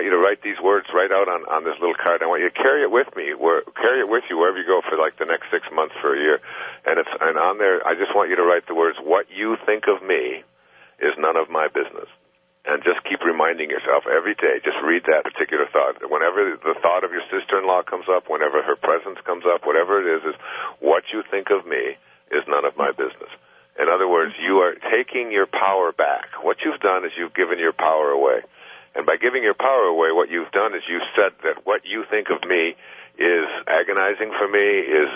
want you to write these words right out on this little card. I want you to carry it with carry it with you wherever you go for like the next 6 months for a year. And on there, I just want you to write the words, what you think of me is none of my business. And just keep reminding yourself every day, just read that particular thought. Whenever the thought of your sister-in-law comes up, whenever her presence comes up, whatever it is what you think of me is none of my business. In other words, you are taking your power back. What you've done is you've given your power away. And by giving your power away, what you've done is you've said that what you think of me is agonizing for me, is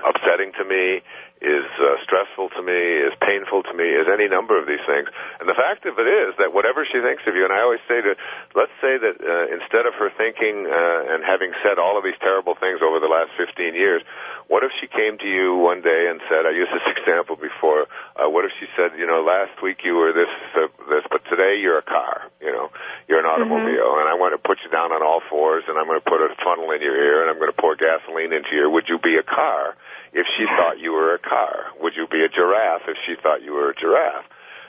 upsetting to me, is stressful to me, is painful to me, is any number of these things. And the fact of it is that whatever she thinks of you, and I always say that, let's say that instead of her thinking and having said all of these terrible things over the last 15 years, what if she came to you one day and said, I used this example before, what if she said, last week you were this, but today you're a car, you're an automobile, and I want to put you down on all fours, and I'm going to put a funnel in your ear, and I'm going to pour gasoline into your, would you be a car if she thought you were a car? Would you be a giraffe if she thought you were a giraffe?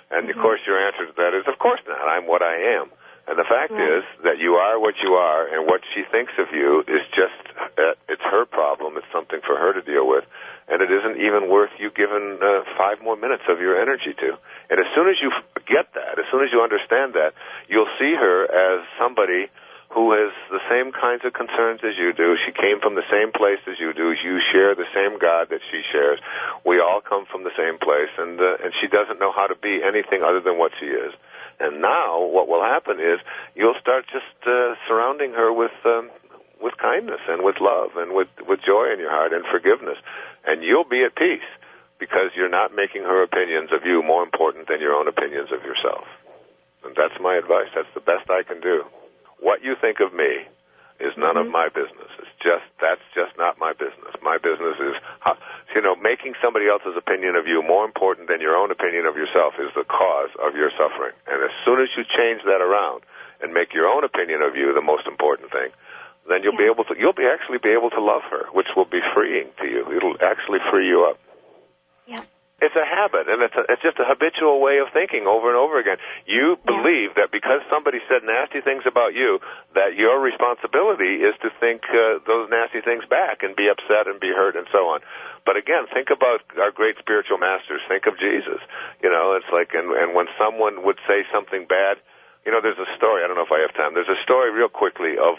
And, of course, your answer to that is, of course not. I'm what I am. And the fact is that you are what you are, and what she thinks of you is just, it's her problem. It's something for her to deal with. And it isn't even worth you giving 5 more minutes of your energy to. And as soon as you get that, as soon as you understand that, you'll see her as somebody who has the same kinds of concerns as you do. She came from the same place as you do. You share the same God that she shares. We all come from the same place, and she doesn't know how to be anything other than what she is. And now what will happen is you'll start just surrounding her with kindness and with love and with joy in your heart and forgiveness. And you'll be at peace because you're not making her opinions of you more important than your own opinions of yourself. And that's my advice. That's the best I can do. What you think of me is none of my business. That's just not my business. My business is, making somebody else's opinion of you more important than your own opinion of yourself is the cause of your suffering. And as soon as you change that around and make your own opinion of you the most important thing, then you'll actually be able to love her, which will be freeing to you. It'll actually free you up. Yeah. It's a habit, and it's just a habitual way of thinking over and over again. You believe that because somebody said nasty things about you, that your responsibility is to think those nasty things back and be upset and be hurt and so on. But again, think about our great spiritual masters. Think of Jesus. It's like, and when someone would say something bad, there's a story. I don't know if I have time. There's a story real quickly of,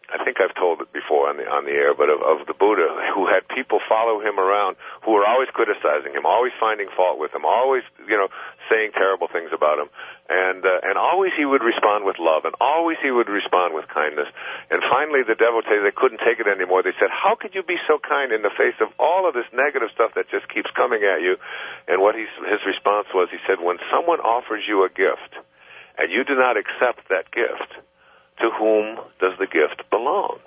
I think I've told it before on the air, but of the Buddha who had people follow him around who were always criticizing him, always finding fault with him, always, saying terrible things about him. And always he would respond with love, and always he would respond with kindness. And finally the devotees, they couldn't take it anymore. They said, how could you be so kind in the face of all of this negative stuff that just keeps coming at you? And what his response was, he said, when someone offers you a gift and you do not accept that gift, to whom does the gift belong?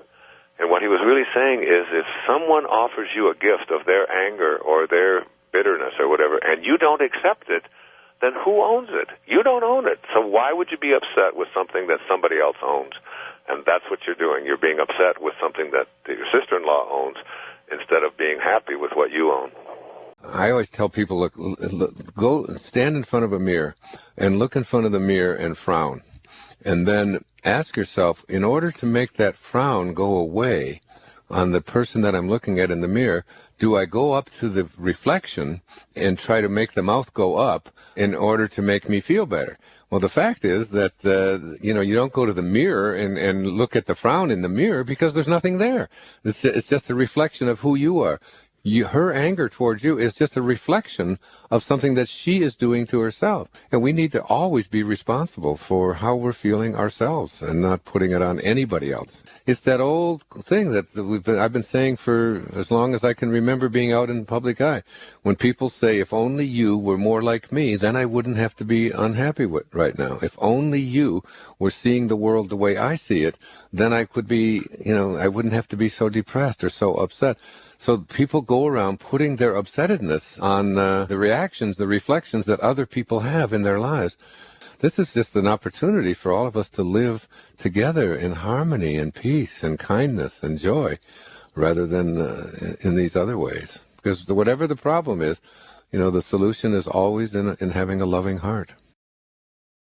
And what he was really saying is, if someone offers you a gift of their anger or their bitterness or whatever, and you don't accept it, then who owns it? You don't own it. So why would you be upset with something that somebody else owns? And that's what you're doing. You're being upset with something that your sister-in-law owns instead of being happy with what you own. I always tell people, look, go stand in front of a mirror and look in front of the mirror and frown. And then ask yourself, in order to make that frown go away on the person that I'm looking at in the mirror, do I go up to the reflection and try to make the mouth go up in order to make me feel better? Well, the fact is that, you don't go to the mirror and look at the frown in the mirror because there's nothing there. It's just a reflection of who you are. Her anger towards you is just a reflection of something that she is doing to herself. And we need to always be responsible for how we're feeling ourselves and not putting it on anybody else. It's that old thing that I've been saying for as long as I can remember being out in the public eye. When people say, if only you were more like me, then I wouldn't have to be unhappy with right now. If only you were seeing the world the way I see it, then I could be, I wouldn't have to be so depressed or so upset. So people go around putting their upsettedness on the reactions, the reflections that other people have in their lives. This is just an opportunity for all of us to live together in harmony and peace and kindness and joy rather than in these other ways. Because whatever the problem is, the solution is always in having a loving heart.